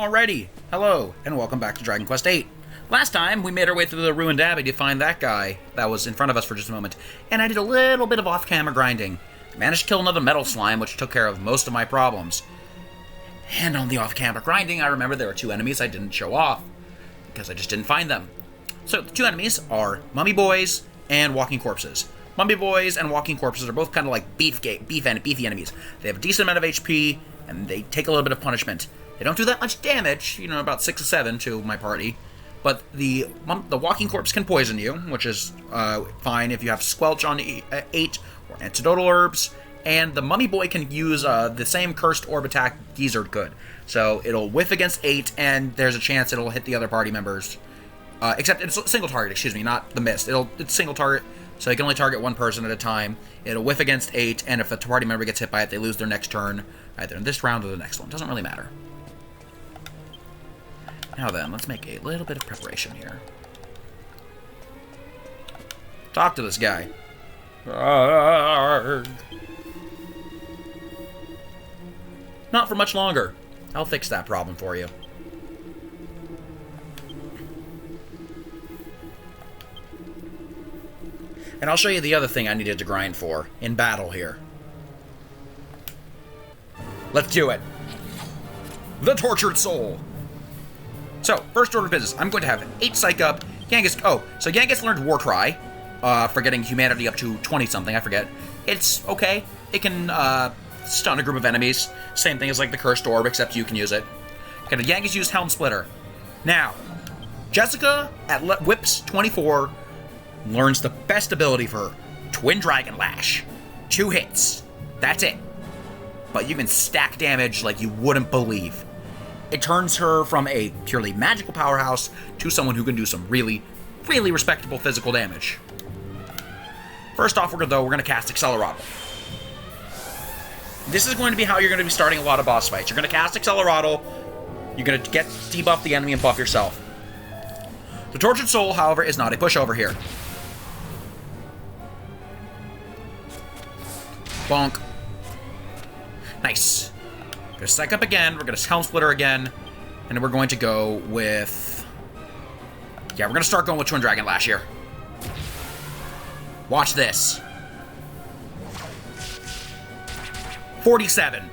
Alrighty, hello, and welcome back to Dragon Quest VIII. Last time, we made our way through the Ruined Abbey to find that guy that was in front of us for just a moment, and I did a little bit of off-camera grinding. I managed to kill another metal slime, which took care of most of my problems. And on the off-camera grinding, I remember there were two enemies I didn't show off, because I just didn't find them. So, the two enemies are Mummy Boys and Walking Corpses. Mummy Boys and Walking Corpses are both kind of like beefy enemies. They have a decent amount of HP, and they take a little bit of punishment. They don't do that much damage, about 6 or 7 to my party. But the Walking Corpse can poison you, which is fine if you have Squelch on 8 or Antidotal Herbs. And the Mummy Boy can use the same Cursed Orb attack Geezer could. So it'll whiff against 8, and there's a chance it'll hit the other party members. Except it's a single target, not the mist. It's single target, so you can only target one person at a time. It'll whiff against 8, and if a party member gets hit by it, they lose their next turn, either in this round or the next one. Doesn't really matter. Now then, let's make a little bit of preparation here. Talk to this guy. Not for much longer. I'll fix that problem for you. And I'll show you the other thing I needed to grind for in battle here. Let's do it. The Tortured Soul. So, first order of business, I'm going to have 8 Psych up, Genghis... Oh, so Genghis learned Warcry, for getting humanity up to 20-something, I forget. It's okay. It can, stun a group of enemies. Same thing as, like, the Cursed Orb, except you can use it. Okay, Genghis used Helm Splitter. Now, Jessica, at Whips 24, learns the best ability for her. Twin Dragon Lash. 2 hits. That's it. But you can stack damage like you wouldn't believe. It turns her from a purely magical powerhouse to someone who can do some really, really respectable physical damage. First off, we're going to cast Accelerado. This is going to be how you're going to be starting a lot of boss fights. You're going to cast Accelerado, you're going to debuff the enemy and buff yourself. The Tortured Soul, however, is not a pushover here. Bonk. Nice. We're going to Psych up again, we're going to Helm Splitter again, and then we're going to go with... Yeah, we're going to start going with Twin Dragon Lash here. Watch this. 47.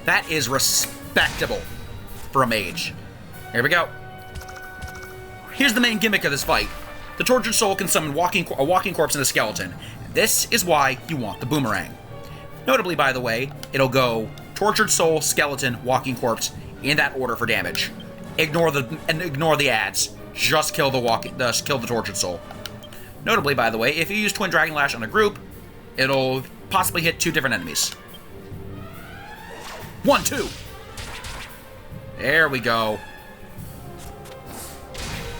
That is respectable for a mage. Here we go. Here's the main gimmick of this fight. The Tortured Soul can summon a walking corpse and a skeleton. This is why you want the boomerang. Notably, by the way, it'll go Tortured Soul, Skeleton, Walking Corpse, in that order for damage. Ignore the ads. Just kill the Tortured Soul. Notably, by the way, if you use Twin Dragon Lash on a group, it'll possibly hit 2 different enemies. 1, 2. There we go.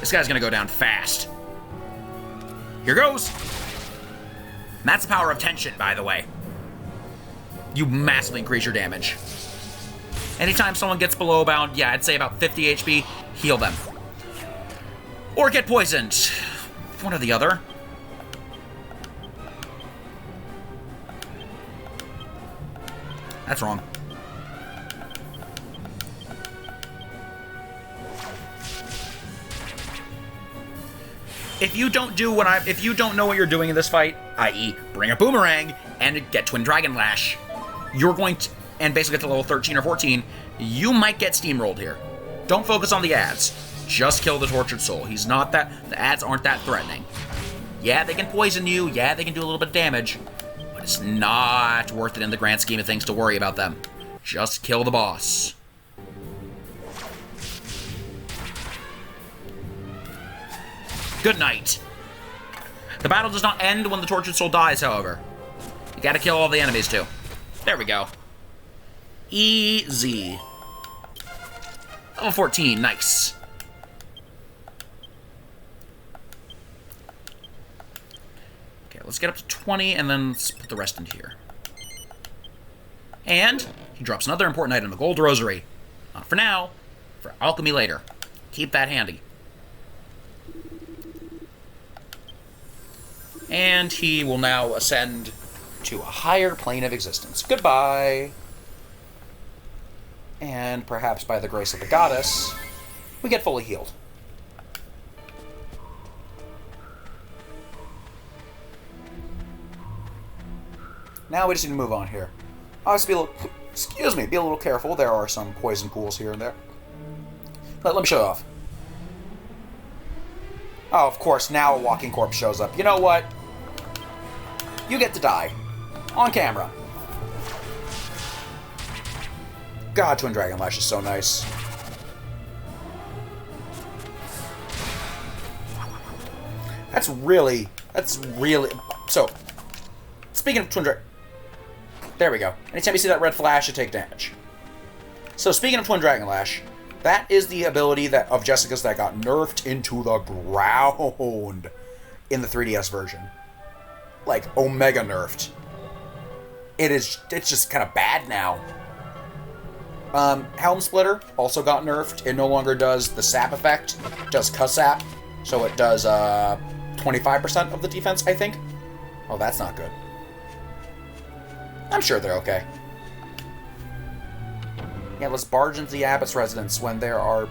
This guy's gonna go down fast. Here goes. And that's the power of tension, by the way. You massively increase your damage. Anytime someone gets below bound, yeah, I'd say about 50 HP, heal them. Or get poisoned. One or the other. That's wrong. If you don't know what you're doing in this fight, i.e., bring a boomerang and get Twin Dragon Lash, you're going to, and basically get to level 13 or 14, you might get steamrolled here. Don't focus on the ads. Just kill the Tortured Soul. The ads aren't that threatening. Yeah, they can poison you. Yeah, they can do a little bit of damage. But it's not worth it in the grand scheme of things to worry about them. Just kill the boss. Good night. The battle does not end when the Tortured Soul dies, however. You gotta kill all the enemies, too. There we go. Easy. Level 14, nice. Okay, let's get up to 20, and then let's put the rest into here. And he drops another important item, the Gold Rosary. Not for now, for alchemy later. Keep that handy. And he will now ascend to a higher plane of existence. Goodbye. And perhaps by the grace of the goddess, we get fully healed. Now we just need to move on here. I'll just be a little, excuse me, be a little careful. There are some poison pools here and there. Let me show you off. Oh, of course, now a walking corpse shows up. You know what? You get to die. On camera. God, Twin Dragon Lash is so nice. That's really... So, speaking of Twin Dragon... There we go. Anytime you see that red flash, you take damage. So, speaking of Twin Dragon Lash, that is the ability of Jessica's that got nerfed into the ground in the 3DS version. Like, Omega nerfed. It's just kind of bad now. Helm Splitter also got nerfed. It no longer does the sap effect. It does cuss sap. So it does 25% of the defense, I think. Oh, that's not good. I'm sure they're okay. Yeah, let's barge into the Abbot's residence when there are...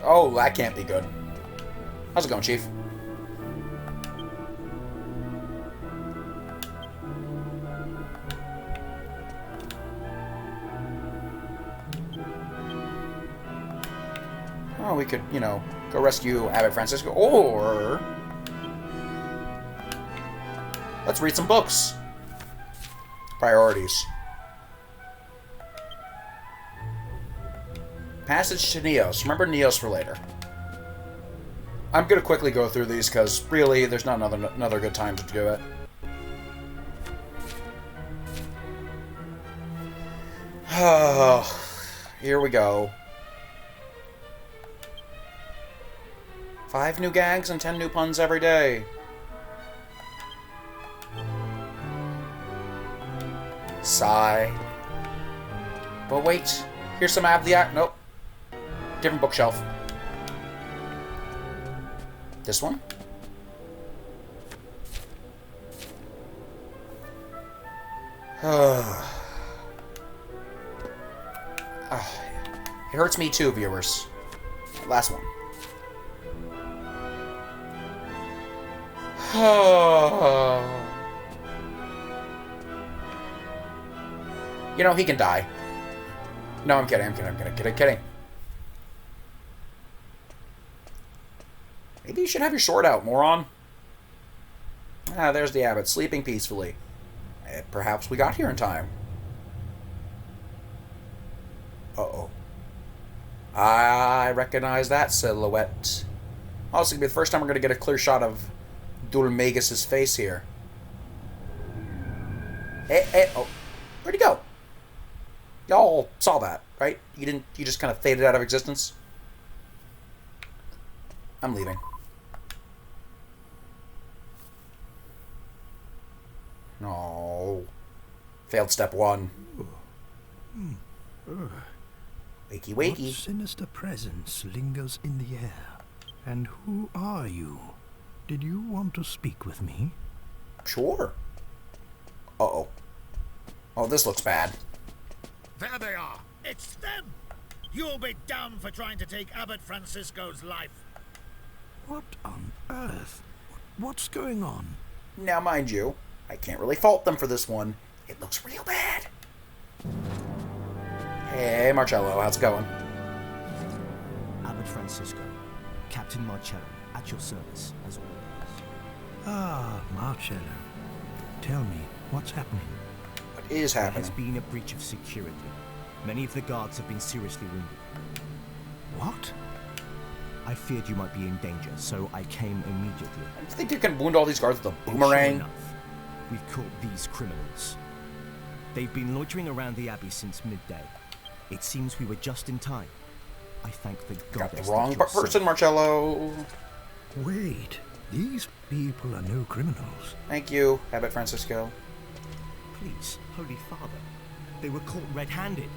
Oh, that can't be good. How's it going, Chief? Oh, we could, you know, go rescue Abbot Francisco, or... Let's read some books. Priorities. Passage to Neos. Remember Neos for later. I'm going to quickly go through these, because, really, there's not another good time to do it. Oh, here we go. 5 new gags and 10 new puns every day. Sigh. But wait, here's some Nope. Different bookshelf. This one? It hurts me too, viewers. Last one. You know, he can die. No, I'm kidding. I'm kidding. Maybe you should have your sword out, moron. Ah, there's the abbot, sleeping peacefully. Perhaps we got here in time. Uh-oh. I recognize that silhouette. Oh, it's going to be the first time we're going to get a clear shot of Dulmagus' face here. Oh. Where'd he go? Y'all saw that, right? You just kind of faded out of existence? I'm leaving. No. Failed step 1. Wakey, wakey. What sinister presence lingers in the air? And who are you? Did you want to speak with me? Sure. Uh-oh. Oh, this looks bad. There they are. It's them. You'll be damned for trying to take Abbot Francisco's life. What on earth? What's going on? Now, mind you, I can't really fault them for this one. It looks real bad. Hey, Marcello, how's it going? Abbot Francisco, Captain Marcello, at your service, as always. Ah, Marcello. Tell me, what's happening? What is happening? There has been a breach of security. Many of the guards have been seriously wounded. What? I feared you might be in danger, so I came immediately. I think you can wound all these guards with a Sure boomerang. enough, we've caught these criminals. They've been loitering around the Abbey since midday. It seems we were just in time. I thank the Got goddess. the wrong that you're person, safe. Marcello. Wait, these people are no criminals. Thank you, Abbot Francisco. Please, Holy Father. They were caught red-handed.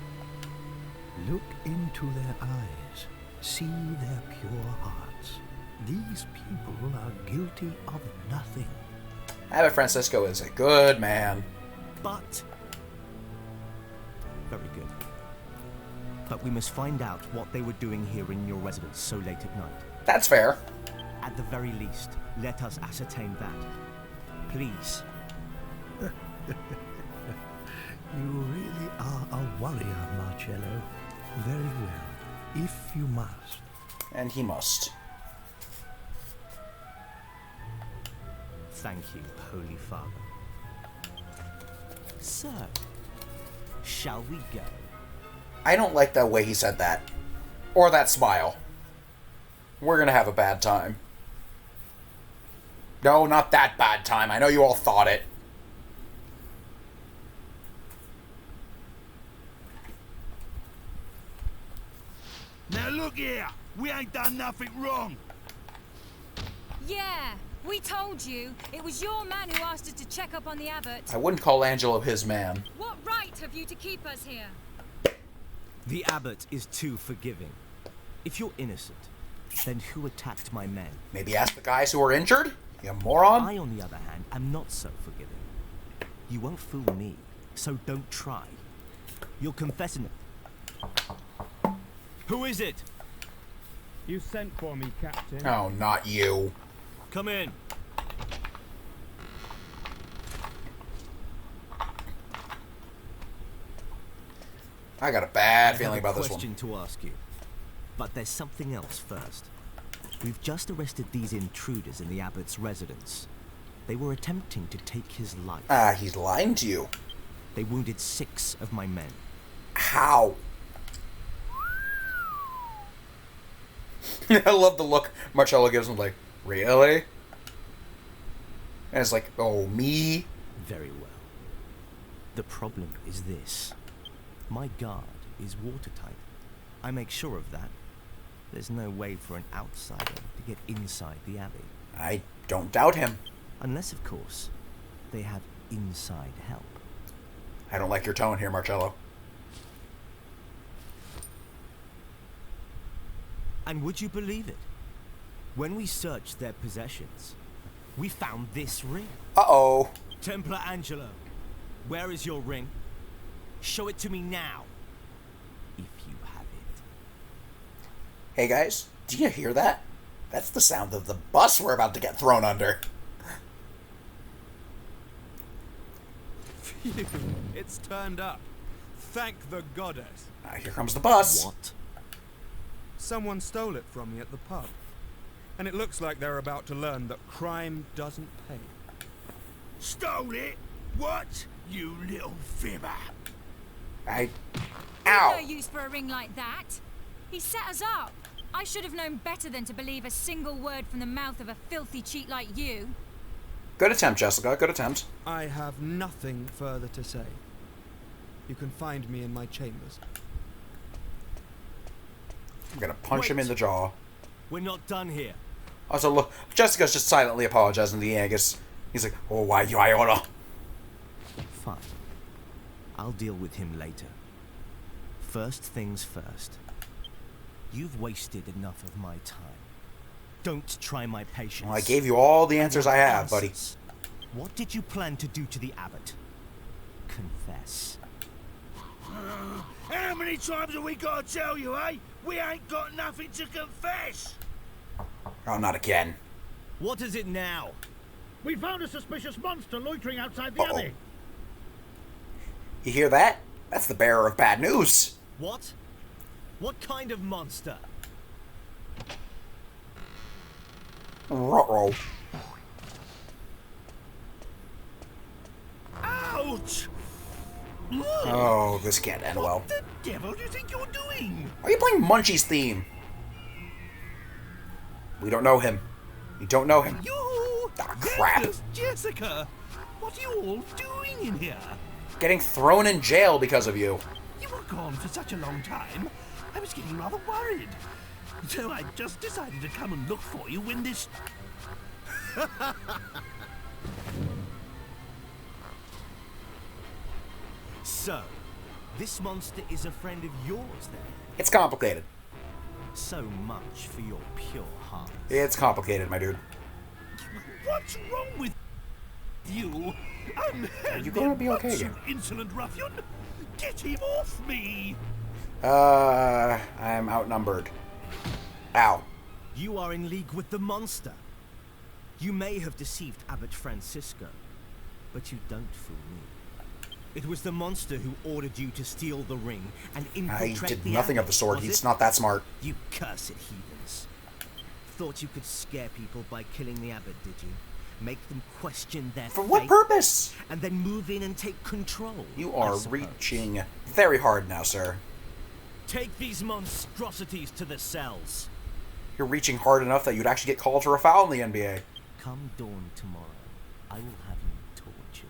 Look into their eyes. See their pure hearts. These people are guilty of nothing. Abbot Francisco is a good man. But... very good. But we must find out what they were doing here in your residence so late at night. That's fair. At the very least, let us ascertain that. Please. You really are a warrior, Marcello. Very well, if you must. And he must. Thank you, Holy Father. So, shall we go? I don't like that way he said that. Or that smile. We're gonna have a bad time. No, not that bad time. I know you all thought it. Now look here, we ain't done nothing wrong. Yeah, we told you. It was your man who asked us to check up on the abbot. I wouldn't call Angelo his man. What right have you to keep us here? The abbot is too forgiving. If you're innocent, then who attacked my men? Maybe ask the guys who were injured? You moron. I, on the other hand, am not so forgiving. You won't fool me, so don't try. You'll confess in it. Who is it? You sent for me, Captain. Oh, not you. Come in. I got a bad feeling about I have this a one. question to ask you. But there's something else first. We've just arrested these intruders in the abbot's residence. They were attempting to take his life. He's lying to you. They wounded 6 of my men. How? I love the look Marcello gives him, like, really? And it's like, oh, me? Very well. The problem is this. My guard is watertight. I make sure of that. There's no way for an outsider to get inside the abbey. I don't doubt him. Unless, of course, they have inside help. I don't like your tone here, Marcello. And would you believe it? When we searched their possessions, we found this ring. Uh-oh. Templar Angelo, where is your ring? Show it to me now, if you have it. Hey, guys, do you hear that? That's the sound of the bus we're about to get thrown under. Phew, it's turned up. Thank the goddess. Here comes the bus. What? Someone stole it from me at the pub. And it looks like they're about to learn that crime doesn't pay. Stole it? What? You little fibber. Ow. No use for a ring like that. He set us up. I should have known better than to believe a single word from the mouth of a filthy cheat like you. Good attempt, Jessica. Good attempt. I have nothing further to say. You can find me in my chambers. I'm gonna punch him in the jaw. We're not done here. Also, look, Jessica's just silently apologizing to the Angus. He's like, oh, why you Iona? Fine. I'll deal with him later. First things first. You've wasted enough of my time. Don't try my patience. Well, I gave you all the answers I have, buddy. Answers. What did you plan to do to the abbot? Confess. How many times have we got to tell you, eh? We ain't got nothing to confess. Oh, not again. What is it now? We found a suspicious monster loitering outside the Uh-oh. abbey. You hear that? That's the bearer of bad news. What? What kind of monster? Ruh-roh. Ouch! Oh, this can't end well. What the devil do you think you're doing? Why are you playing Munchie's theme? We don't know him. We don't know him. You! Ah, crap. Jessica! What are you all doing in here? Getting thrown in jail because of you. You were gone for such a long time. I was getting rather worried. So I just decided to come and look for you when this... So, this monster is a friend of yours then? It's complicated. So much for your pure heart. It's complicated, my dude. What's wrong with you? Are you gonna be okay You again? insolent ruffian! Get him off me! I'm outnumbered. Ow. You are in league with the monster. You may have deceived Abbot Francisco, but you don't fool me. It was the monster who ordered you to steal the ring and infiltrate I did the nothing abbey, of the sort. was He's it? not that smart. You cursed heathens. Thought you could scare people by killing the abbot, did you? Make them question their For what faith, purpose? and then move in and take control. You I are suppose. reaching very hard now, sir. Take these monstrosities to the cells. You're reaching hard enough that you'd actually get called for a foul in the NBA. Come dawn tomorrow, I will have you tortured.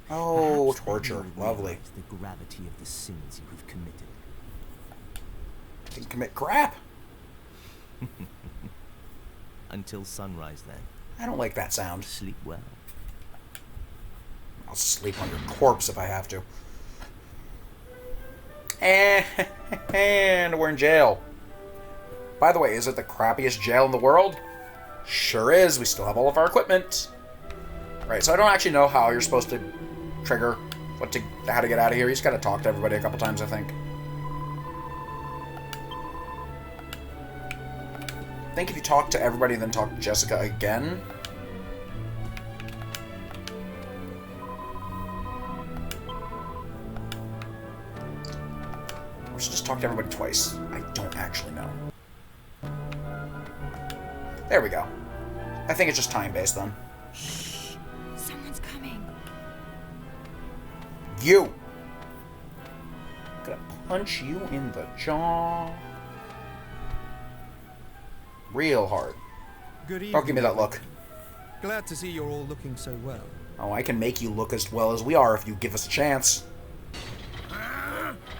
Oh, Perhaps then torture. you'll Lovely. realize the gravity of the sins you have committed. Didn't commit crap. Until sunrise, then. I don't like that sound. Sleep well. I'll sleep on your corpse if I have to. And we're in jail. By the way, is it the crappiest jail in the world? Sure is. We still have all of our equipment. Right, so I don't actually know how you're supposed to trigger how to get out of here. You just gotta talk to everybody a couple times, I think. I think if you talk to everybody, then talk to Jessica again. Or should just talk to everybody twice. I don't actually know. There we go. I think it's just time-based then. Shh. Someone's coming. You! I'm gonna punch you in the jaw. Real hard. Good evening. Don't give me that look. Glad to see you're all looking so well. Oh, I can make you look as well as we are if you give us a chance.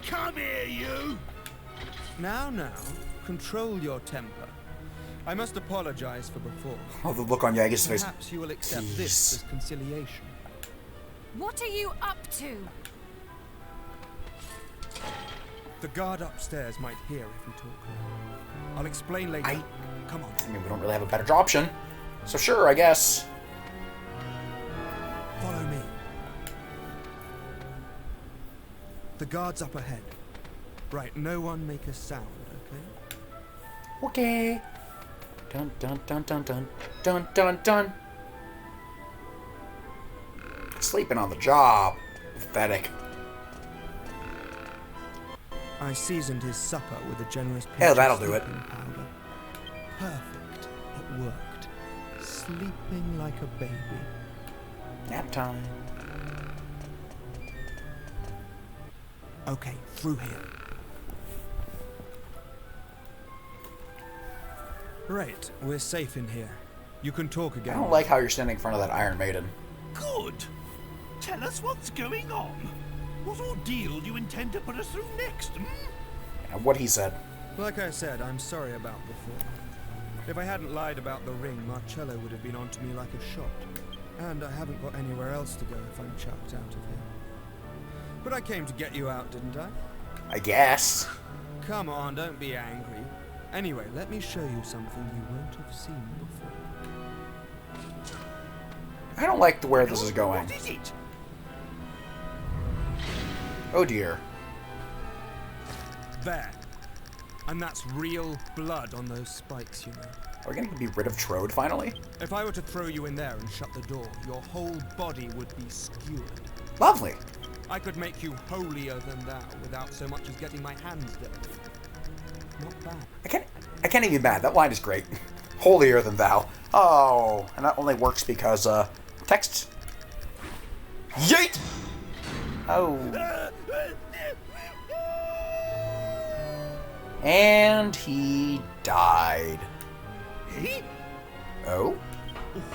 Come here, you! Now, control your temper. I must apologize for before. Oh, the look on Yaga's face. Perhaps you will accept this Jeez. as conciliation. What are you up to? The guard upstairs might hear if we talk. I'll explain later. Come on. I mean, we don't really have a better option. So sure, I guess. Follow me. The guard's up ahead. Right, no one make a sound, okay? Okay. Dun dun dun dun dun dun dun dun. Sleeping on the job. Pathetic. I seasoned his supper with a generous pinch Hell, of that'll do it. sleeping powder. Perfect. It worked. Sleeping like a baby. Nap time. Okay, through here. Right, we're safe in here. You can talk I again. don't like how you're standing in front of that Iron Maiden. Good. Tell us what's going on. What ordeal do you intend to put us through next, hmm? And what he said. Like I said, I'm sorry about before. If I hadn't lied about the ring, Marcello would have been onto me like a shot. And I haven't got anywhere else to go if I'm chucked out of here. But I came to get you out, didn't I? I guess. Come on, don't be angry. Anyway, let me show you something you won't have seen before. I don't like where this is going. What is it? Oh dear. There. And that's real blood on those spikes, you know. Are we going to be rid of Trode finally? If I were to throw you in there and shut the door, your whole body would be skewered. Lovely. I could make you holier than thou without so much as getting my hands dirty. Not bad. I can't even be mad. That line is great. Holier than thou. Oh, and that only works because, text. Yeet! Oh. And he died. Eh? Oh?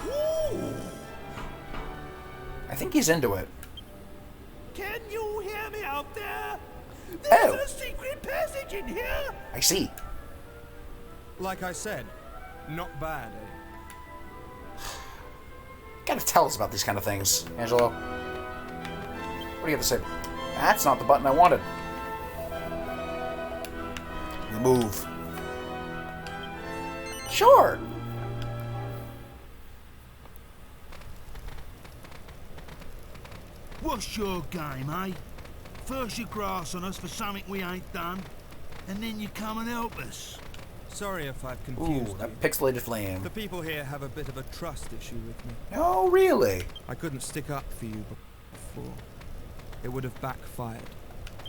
Ooh. I think he's into it. Can you hear me out there? Oh. There's a secret passage in here. I see. Like I said, not bad, eh? Gotta tell us about these kind of things, Angelo. What do you have to say? That's not the button I wanted. Move. Sure. What's your game, eh? First you grass on us for something we ain't done, and then you come and help us. Sorry if I've confused Ooh, you. that pixelated flame. The people here have a bit of a trust issue with me. Oh, really? I couldn't stick up for you before. It would have backfired.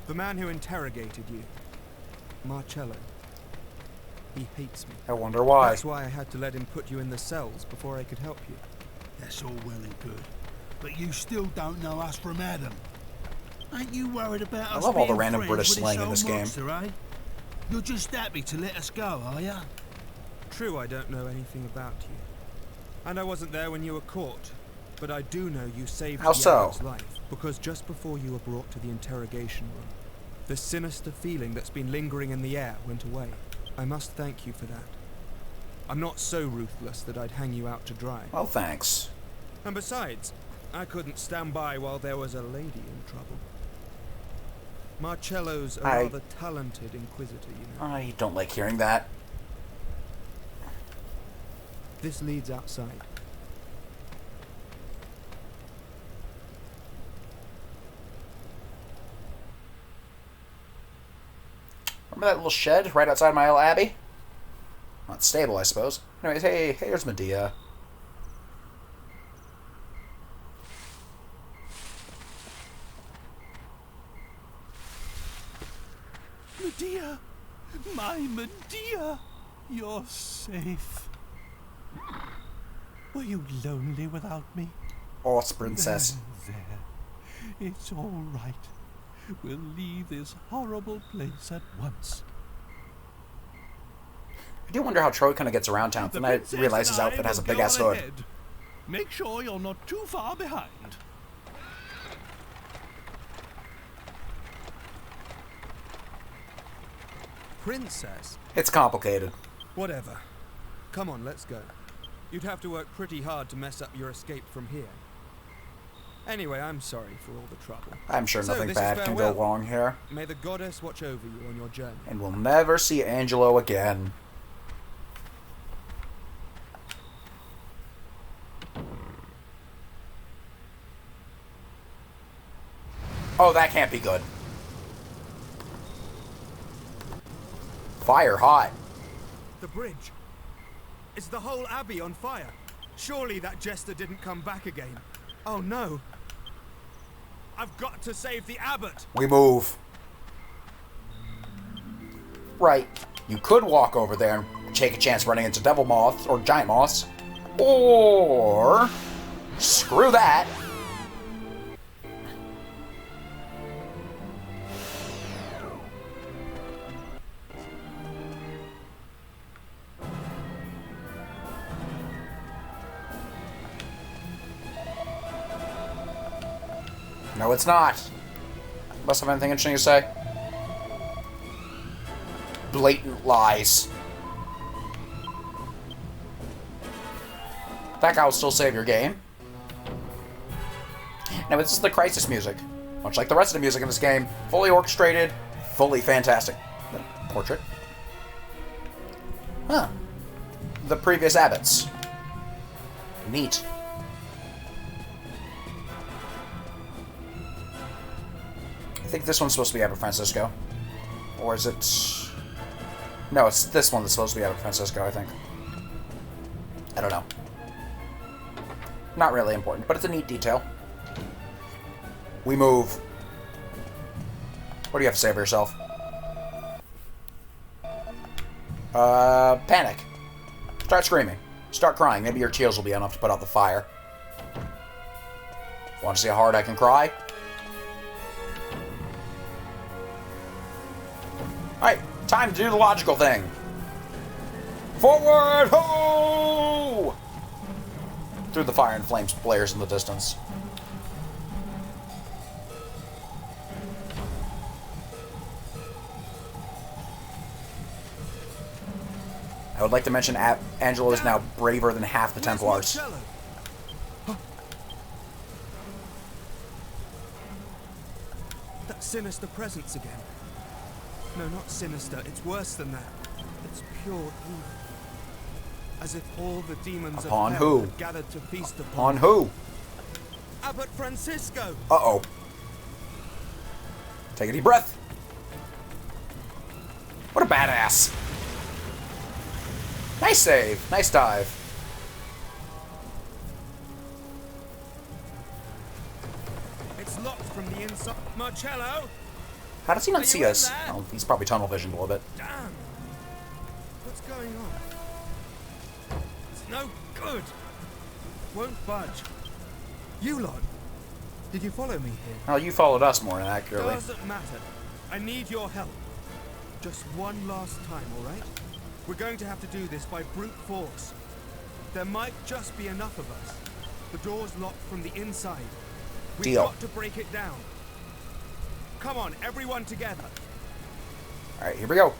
The man who interrogated you, Marcello, he hates me. I wonder why. That's why I had to let him put you in the cells before I could help you. That's all well and good. But you still don't know us from Adam. Ain't you worried about us love all the being random friends British with this slang in old this game. monster, eh? You're just happy to let us go, are ya? True, I don't know anything about you. And I wasn't there when you were caught. But I do know you saved How the so? Abbot's life. Because just before you were brought to the interrogation room, the sinister feeling that's been lingering in the air went away. I must thank you for that. I'm not so ruthless that I'd hang you out to dry. Well, thanks. And besides, I couldn't stand by while there was a lady in trouble. Marcello's a rather talented inquisitor, you know. I don't like hearing that. This leads outside. Remember that little shed right outside my little abbey? Not stable, I suppose. Anyways, hey, here's Medea. Medea! My Medea! You're safe. Were you lonely without me? Oh, princess. There. It's all right. We'll leave this horrible place at once. I do wonder how Troy kind of gets around town. Then I realize his outfit has a big-ass hood. Ahead. Make sure you're not too far behind. Princess? It's complicated. Whatever. Come on, let's go. You'd have to work pretty hard to mess up your escape from here. Anyway, I'm sorry for all the trouble. I'm sure So, nothing this is bad can go farewell. wrong here. May the goddess watch over you on your journey. And we'll never see Angelo again. Oh, that can't be good. Fire hot. The bridge. Is the whole abbey on fire? Surely that jester didn't come back again. Oh no. I've got to save the abbot. We move. Right. You could walk over there and take a chance running into devil moths or giant moths. Or screw that. No, it's not. Must have anything interesting to say. Blatant lies. That guy will still save your game. Now, this is the crisis music. Much like the rest of the music in this game. Fully orchestrated, fully fantastic. Portrait. Huh. The previous abbots. Neat. I think this one's supposed to be Abbot Francisco. Or is it... No, it's this one that's supposed to be Abbot Francisco, I think. I don't know. Not really important, but it's a neat detail. We move. What do you have to say for yourself? Panic. Start screaming. Start crying. Maybe your tears will be enough to put out the fire. Want to see how hard I can cry? Alright, time to do the logical thing. Forward! Ho! Through the fire and flames blares in the distance. I would like to mention Angelo is now braver than half the Templars. That sinister presence again. No, not sinister. It's worse than that. It's pure evil. As if all the demons Upon of hell who? had gathered to feast On who? Abbot Francisco! Uh-oh. Take a deep breath. What a badass. Nice save. Nice dive. It's locked from the inside. Marcello! How does he not Are see you in us? there? Oh, he's probably tunnel visioned a little bit. Damn! What's going on? It's no good! Won't budge. You lot, did you follow me here? Oh, you followed us more than accurately. Doesn't matter. I need your help. Just one last time, alright? We're going to have to do this by brute force. There might just be enough of us. The door's locked from the inside. We've Deal. got to break it down. Come on, everyone together. Alright, here we go.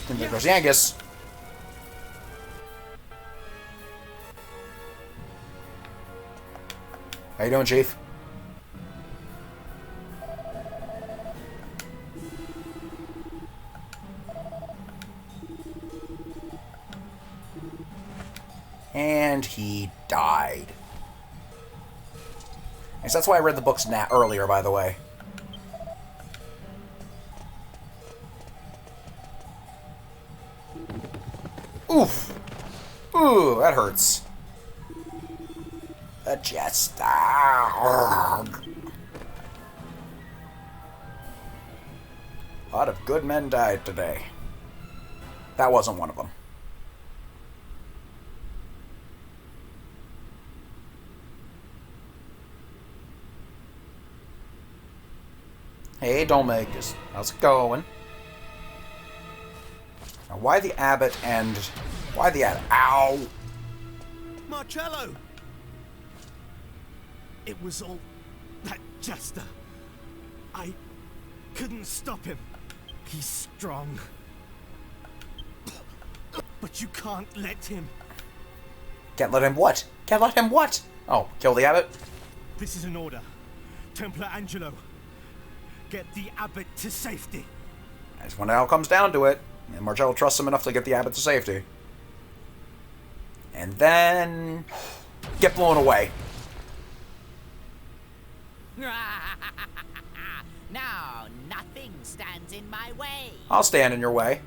And there goes Yangus. How you doing, Chief? And he died. Yes, that's why I read the books earlier, by the way. Oof. Ooh, that hurts. A jester. A lot of good men died today. That wasn't one of them. Hey, don't make this. How's it going? Now, why the abbot and... Why the abbot? Ow! Marcello! It was all that jester. I couldn't stop him. He's strong. But you can't let him. Can't let him what? Can't let him what? Oh, kill the abbot? This is an order. Templar Angelo. Get the abbot to safety. That's when it all comes down to it. And Marcello trusts him enough to get the abbot to safety. And then... get blown away. Now, nothing stands in my way. I'll stand in your way.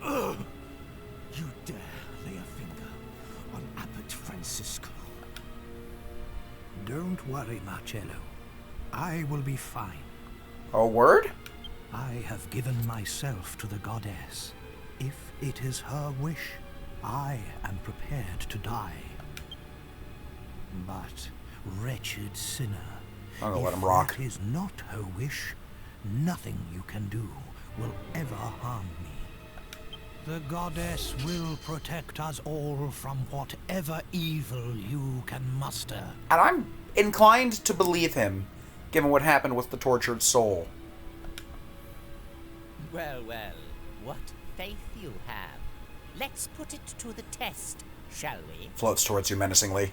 You dare lay a finger on Abbot Francisco. Don't worry, Marcello. I will be fine. Oh, word? I have given myself to the goddess. If it is her wish, I am prepared to die. But, wretched sinner, I'm gonna let if him rock. that is not her wish, nothing you can do will ever harm me. The goddess will protect us all from whatever evil you can muster. And I'm inclined to believe him, given what happened with the tortured soul. Well, well, what faith you have. Let's put it to the test, shall we? Floats towards you menacingly.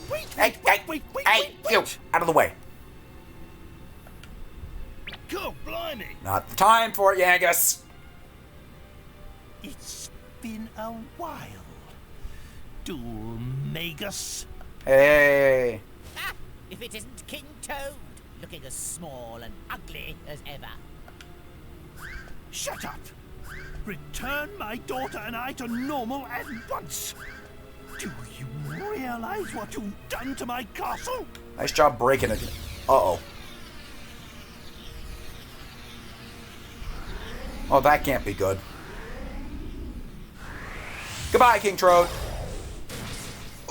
Wait, Hey, you! Out of the way. God blimey! Not the time for it, Yangus. It's been a while. Dulmagus. Hey. Ah, if it isn't King Toad, looking as small and ugly as ever. Shut up! Return my daughter and I to normal at once. Do you realize what you've done to my castle? Nice job breaking it. Uh-oh. Oh, that can't be good. Goodbye, King Toad.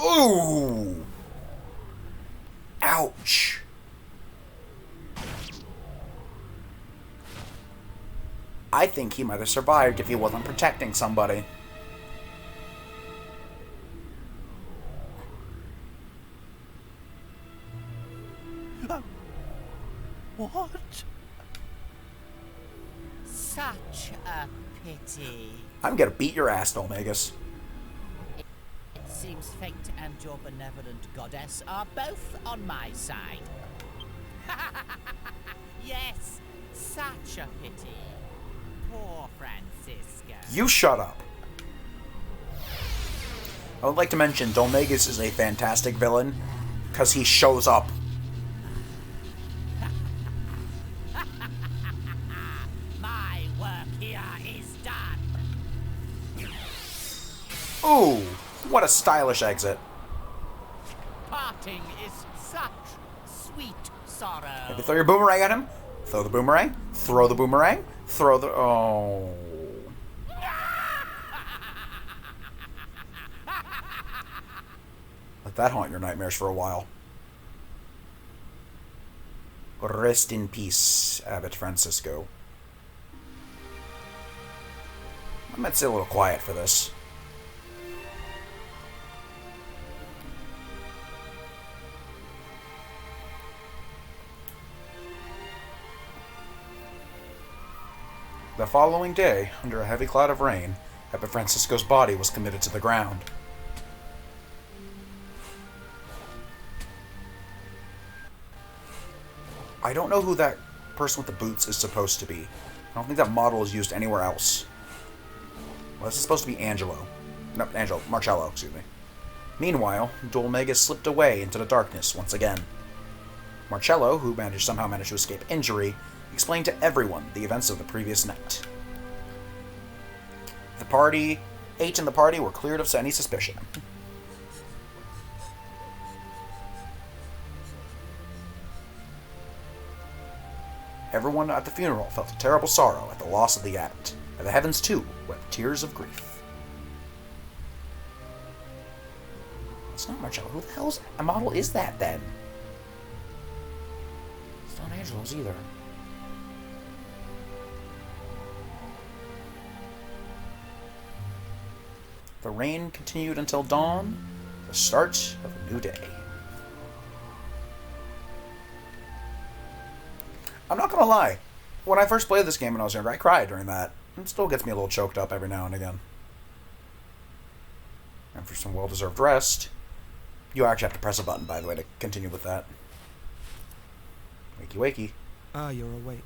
Ooh. Ouch. I think he might have survived if he wasn't protecting somebody. What? Such a pity. I'm gonna beat your ass, Dolmagus. It seems fate and your benevolent goddess are both on my side. Yes, such a pity. Poor Francisco. You shut up. I would like to mention Dolmagus is a fantastic villain because he shows up. Ooh, what a stylish exit. Parting is such sweet sorrow. Maybe throw your boomerang at him. Throw the boomerang. Throw the boomerang. Throw the... Oh. Let that haunt your nightmares for a while. Rest in peace, Abbot Francisco. I might stay a little quiet for this. The following day, under a heavy cloud of rain, Abbot Francisco's body was committed to the ground. I don't know who that person with the boots is supposed to be. I don't think that model is used anywhere else. Well, this is supposed to be Angelo. No, Marcello, excuse me. Meanwhile, Dulmegas slipped away into the darkness once again. Marcello, who somehow managed to escape injury, explained to everyone the events of the previous night. The party, 8 in the party were cleared of any suspicion. Everyone at the funeral felt a terrible sorrow at the loss of the abbot, and the heavens too wept tears of grief. It's not Marcello. Who the hell's a model is that then? It's not Angelo's either. The rain continued until dawn, the start of a new day. I'm not gonna lie, when I first played this game when I was younger, I cried during that. It still gets me a little choked up every now and again. And for some well-deserved rest, you actually have to press a button, by the way, to continue with that. Wakey wakey. Ah, you're awake.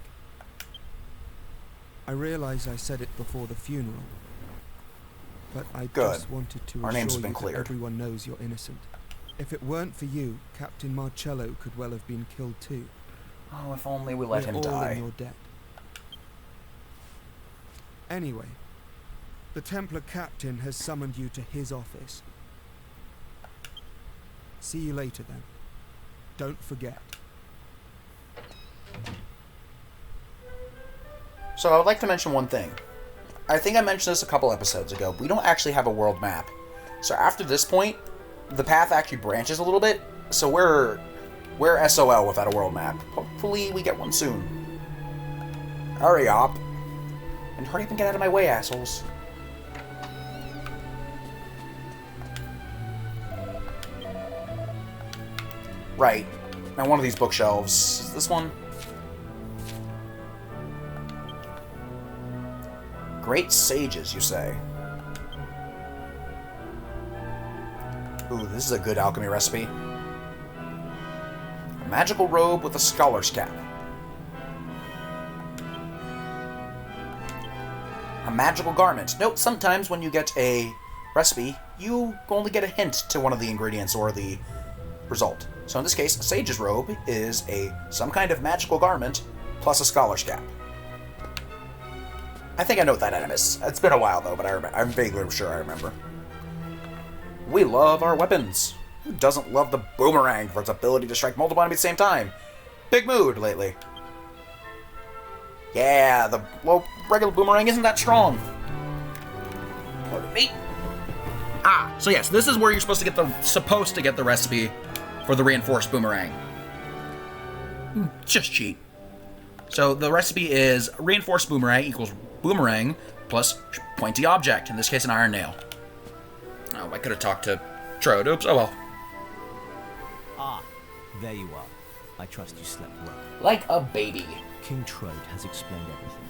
I realize I said it before the funeral, but I just wanted to Our names have assure been you that cleared. everyone knows you're innocent. If it weren't for you, Captain Marcello could well have been killed too. Oh, if only we let him We're all die. in your debt. Anyway, the Templar captain has summoned you to his office. See you later then. Don't forget. So I would like to mention one thing. I think I mentioned this a couple episodes ago. We don't actually have a world map. So after this point, the path actually branches a little bit. So we're SOL without a world map. Hopefully we get one soon. Hurry up. And hurry up and get out of my way, assholes. Right. Now one of these bookshelves. Is this one? Great sages, you say? Ooh, this is a good alchemy recipe. A magical robe with a scholar's cap. A magical garment. Note, sometimes when you get a recipe, you only get a hint to one of the ingredients or the result. So in this case, a sage's robe is some kind of magical garment plus a scholar's cap. I think I know that Animus. It's been a while though, but I'm vaguely sure I remember. We love our weapons. Who doesn't love the boomerang for its ability to strike multiple enemies at the same time? Big mood lately. Yeah, the regular boomerang isn't that strong. Pardon me. So yes, this is where you're supposed to get the recipe for the reinforced boomerang. Just cheat. So the recipe is reinforced boomerang equals boomerang plus pointy object, in this case an iron nail. Oh, I could have talked to Trode. Oops, oh well. Ah, there you are. I trust you slept well. Like a baby. King Trode has explained everything.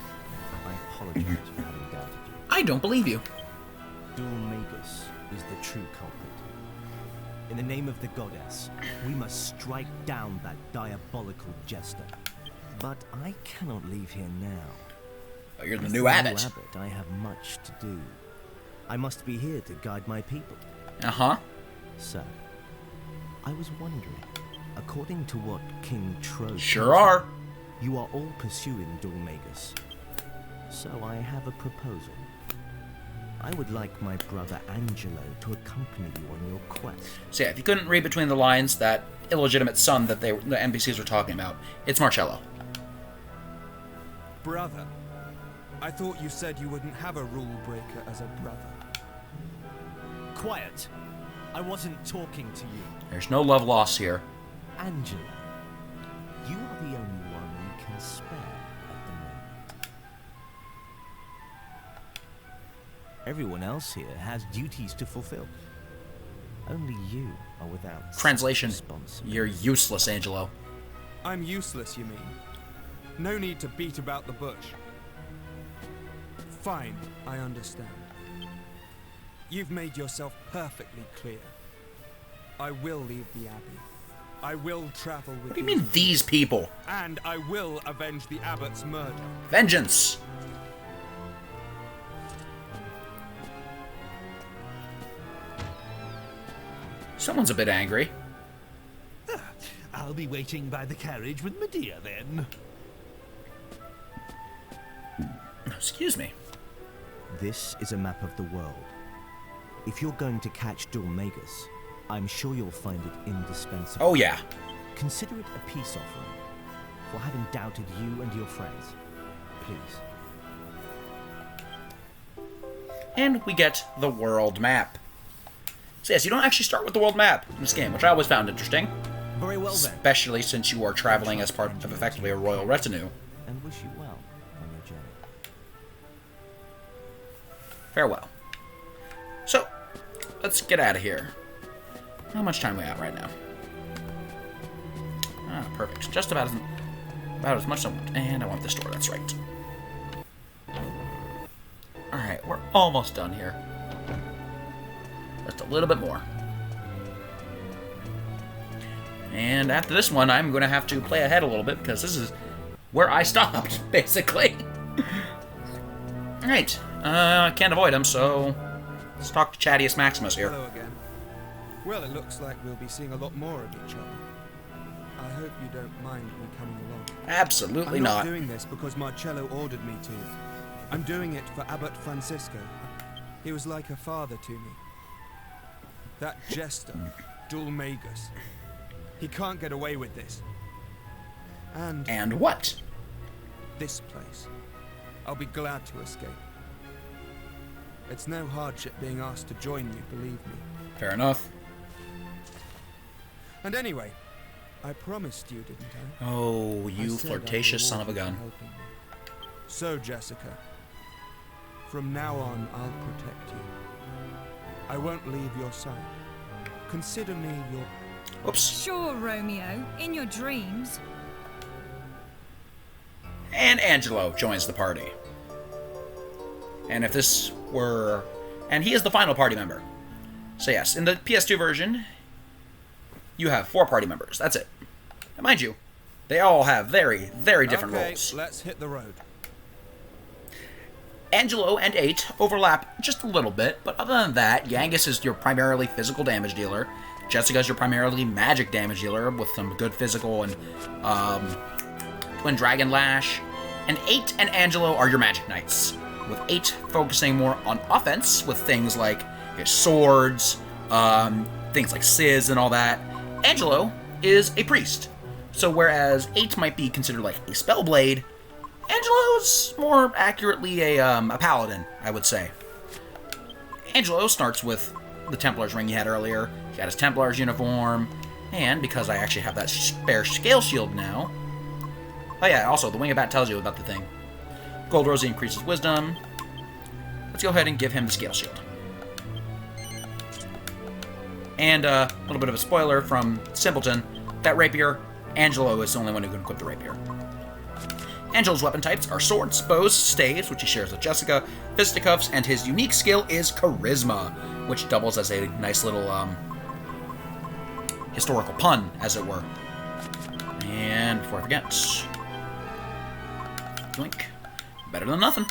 I apologize for having doubted you. I don't believe you. Dulmegas is the true culprit. In the name of the goddess, we must strike down that diabolical jester. But I cannot leave here now. Oh, you're the As new abbot. I have much to do. I must be here to guide my people. Uh-huh. So, I was wondering, according to what King Trode Sure tells me, are. you are all pursuing Dulmegas. So I have a proposal. I would like my brother Angelo to accompany you on your quest. So yeah, if you couldn't read between the lines, that illegitimate son that the NPCs were talking about, it's Marcello. Brother? I thought you said you wouldn't have a rule breaker as a brother. Quiet! I wasn't talking to you. There's no love lost here. Angelo, you are the only one we can spare at the moment. Everyone else here has duties to fulfill. Only you are without Translation, responsibility. you're useless, Angelo. I'm useless, you mean? No need to beat about the bush. Fine, I understand. You've made yourself perfectly clear. I will leave the Abbey. I will travel with What do you mean, these people? And I will avenge the Abbot's murder. Vengeance! Someone's a bit angry. I'll be waiting by the carriage with Medea then. Excuse me. This is a map of the world. If you're going to catch Dulmagus, I'm sure you'll find it indispensable. Oh yeah. Consider it a peace offering for having doubted you and your friends. Please. And we get the world map. So yes, you don't actually start with the world map in this game, which I always found interesting. Very well then. Especially since you are traveling as part of effectively a royal retinue. And wish you well on your journey. Farewell. So, let's get out of here. How much time are we at right now? Ah, perfect. Just about as much as I want. And I want this door, that's right. Alright, we're almost done here. Just a little bit more. And after this one, I'm going to have to play ahead a little bit, because this is where I stopped, basically. Alright, can't avoid him, so let's talk to Chattius Maximus here. Hello again. Well, it looks like we'll be seeing a lot more of each other. I hope you don't mind me coming along. Absolutely I'm not not. doing this because Marcello ordered me to. I'm doing it for Abbot Francisco. He was like a father to me. That jester, Dulmagus. He can't get away with this. And what? This place. I'll be glad to escape. It's no hardship being asked to join you, believe me. Fair enough. And anyway, I promised you, didn't I? Oh, I you said I'd flirtatious son of a reward you gun. for helping me. So, Jessica, from now on, I'll protect you. I won't leave your side. Consider me your... Oops. Sure, Romeo. In your dreams. And Angelo joins the party. And if this were... And he is the final party member. So yes, in the PS2 version, you have 4 party members. That's it. And mind you, they all have very, very different roles. Let's hit the road. Angelo and 8 overlap just a little bit, but other than that, Yangus is your primarily physical damage dealer. Jessica is your primarily magic damage dealer with some good physical and Twin Dragon Lash. And 8 and Angelo are your magic knights, with 8 focusing more on offense with things like his swords, things like Sizz and all that. Angelo is a priest, so whereas 8 might be considered like a spellblade, Angelo's more accurately a paladin, I would say. Angelo starts with the Templar's ring he had earlier. He got his Templar's uniform, and because I actually have that spare scale shield now... Oh yeah, also, the Wing of Bat tells you about the thing. Gold Rosie increases wisdom. Let's go ahead and give him the scale shield. And a little bit of a spoiler from Simpleton. That rapier, Angelo is the only one who can equip the rapier. Angelo's weapon types are swords, bows, staves, which he shares with Jessica, fisticuffs, and his unique skill is charisma, which doubles as a nice little historical pun, as it were. And before I forget, doink, better than nothing.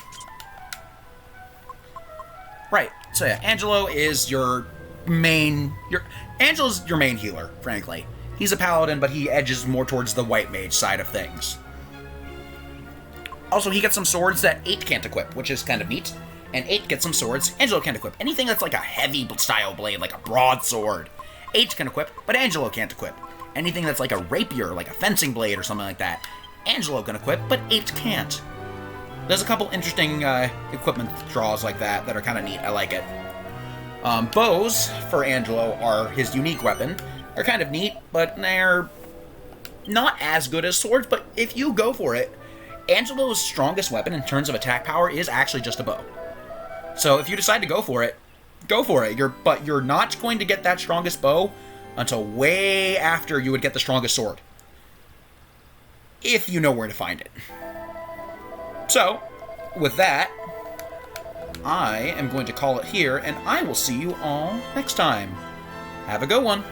Right, so yeah, Angelo is your main... Angelo's your main healer, frankly. He's a paladin, but he edges more towards the white mage side of things. Also, he gets some swords that 8 can't equip, which is kind of neat. And 8 gets some swords. Angelo can't equip. Anything that's like a heavy style blade, like a broadsword, 8 can equip, but Angelo can't equip. Anything that's like a rapier, like a fencing blade or something like that, Angelo can equip, but 8 can't. There's a couple interesting equipment draws like that that are kind of neat. I like it. Bows, for Angelo, are his unique weapon. They're kind of neat, but they're not as good as swords, but if you go for it, Angelo's strongest weapon in terms of attack power is actually just a bow. So if you decide to go for it, go for it. But you're not going to get that strongest bow until way after you would get the strongest sword. If you know where to find it. So, with that, I am going to call it here, and I will see you all next time. Have a good one.